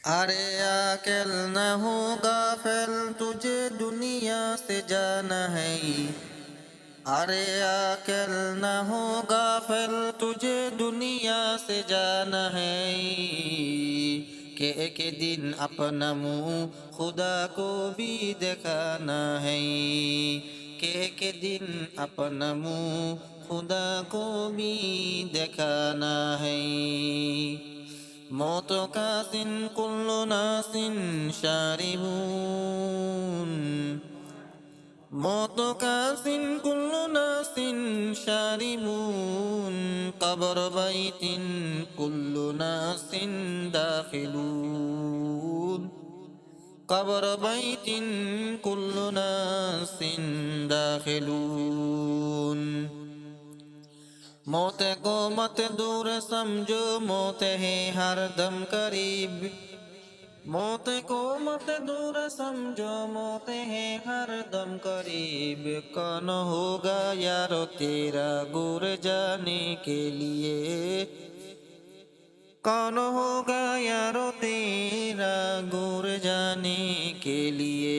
ارے عاقل نہ ہو غافل، تجھے دنیا سے جانا ہے۔ ارے عاقل نہ ہو غافل، تجھے دنیا سے جانا ہے کہ ایک دن اپنا منہ خدا کو بھی دکھانا ہے، کہ ایک دن اپنا منہ خدا کو بھی دکھانا ہے۔ موت کا دن کل ناس شاربون، موت کا دن کل ناس شاربون، قبر بیت کل ناس داخلون، قبر بیت کل ناس داخلون۔ موت کو مت دور سمجھو، موت ہے ہر دم قریب، موت کو مت دور سمجھو، موت ہے ہر دم قریب۔ کون ہوگا یارو تیرا گور جانے کے لیے، کون ہوگا یارو تیرا گور جانے کے لیے۔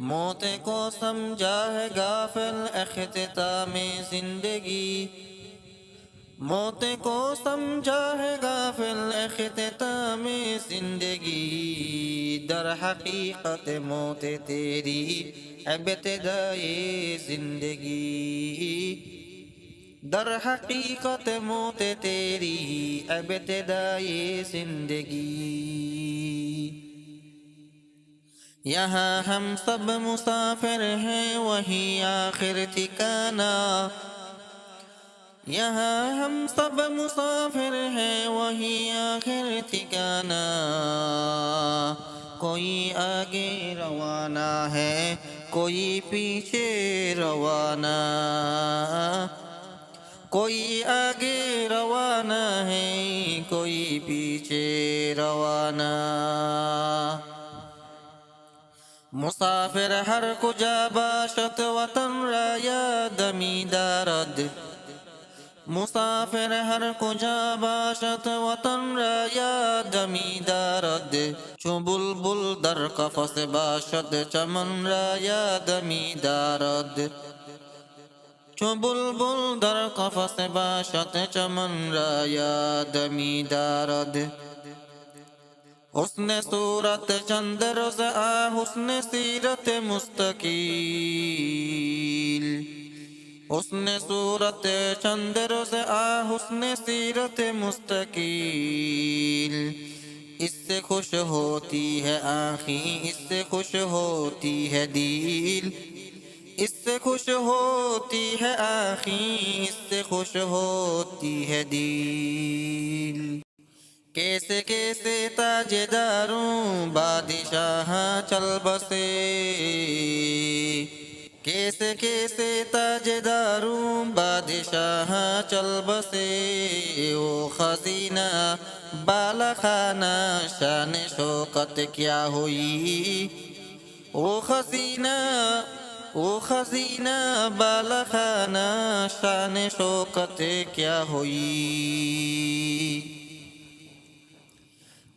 موت کو سمجھا ہے غافل اختتام زندگی، موت کو سمجھا ہے غافل اختتام زندگی۔ در حقیقت موت تیری ابتدائی زندگی، در حقیقت موت تیری ابتدائی زندگی۔ یہاں ہم سب مسافر ہیں، وہی آخر ٹھکانہ، یہاں ہم سب مسافر ہیں، وہی آخر ٹھکانہ۔ کوئی آگے روانہ ہے، کوئی پیچھے روانہ، کوئی آگے روانہ ہے، کوئی پیچھے روانہ۔ مسافر ہر کجا باشد وطن را یاد می دارد، مسافر ہر کجا باشد وطن را یاد می دارد۔ چو بلبل در قفس باشد چمن را یاد می دارد، چو بلبل در قفس باشد چمن را یاد می دارد۔ حسن صورت چند روز حسن سیرت مستقیل، حسن صورت چند روز حسن سیرت مستقیل۔ اس سے خوش ہوتی ہے آنکھیں، اس سے خوش ہوتی ہے دل، اس سے خوش ہوتی ہے آنکھیں، اس سے خوش ہوتی ہے دل۔ کیسے کیسے تاجداروں بادشاہ چل بسے، کیسے کیسے تاجداروں بادشاہ چل بسے۔ وہ خزینہ بالا خانہ شان شوکت کیا ہوئی، وہ خزینہ، وہ خزینہ بالا خانہ شان شوکت کیا ہوئی۔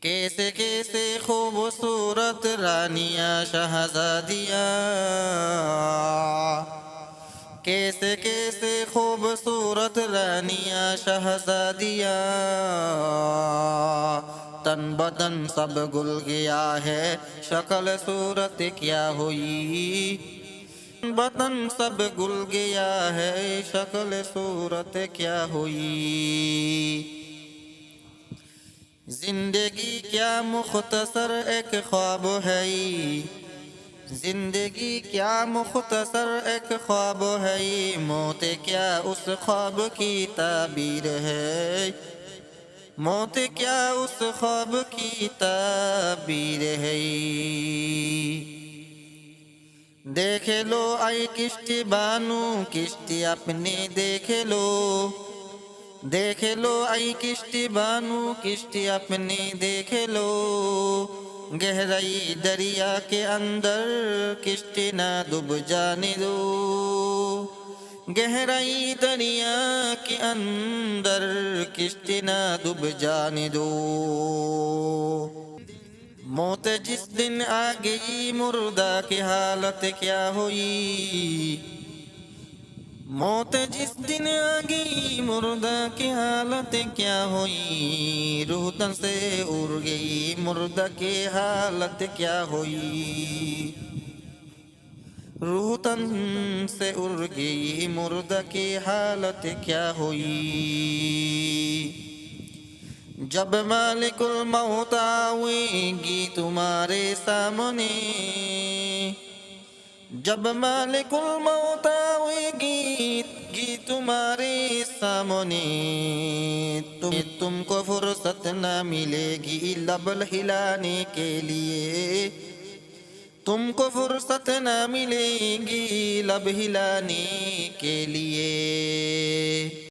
کیسے کیسے خوبصورت رانیاں شہزادیاں، کیسے کیسے خوبصورت رانیاں شہزادیاں۔ تن بدن سب گل گیا ہے، شکل صورت کیا ہوئی، بدن سب گل گیا ہے، شکل صورت کیا ہوئی۔ زندگی کیا مختصر ایک خواب ہے، زندگی کیا مختصر ایک خواب ہے، موت کیا اس خواب کی تعبیر ہے، موت کیا اس خواب کی تعبیر ہے۔ دیکھ لو اے کشتی بانو کشتی اپنی دیکھ لو، دیکھ لو اے کشتی بانو کشتی اپنی دیکھ لو۔ گہرائی دریا کے اندر کشتی نہ ڈوب جانے دو، گہرائی دریا کے اندر کشتی نہ ڈوب جانے دو۔ موت جس دن آ گئی مردہ کی حالت کیا ہوئی؟ موت جس دن آ گئی مردہ کی حالت کیا ہوئی؟ روح تن سے اڑ گئی مردہ کی حالت کیا ہوئی؟ روح تن سے اڑ گئی مردہ کی حالت کیا ہوئی؟ جب مالک الموت آئے گی تمہارے سامنے، جب مالک الموت آئے گی تمہارے سامنے، تم کو فرصت نہ ملے گی لب ہلانے کے لیے، تم کو فرصت نہ ملے گی لب ہلانے کے لیے۔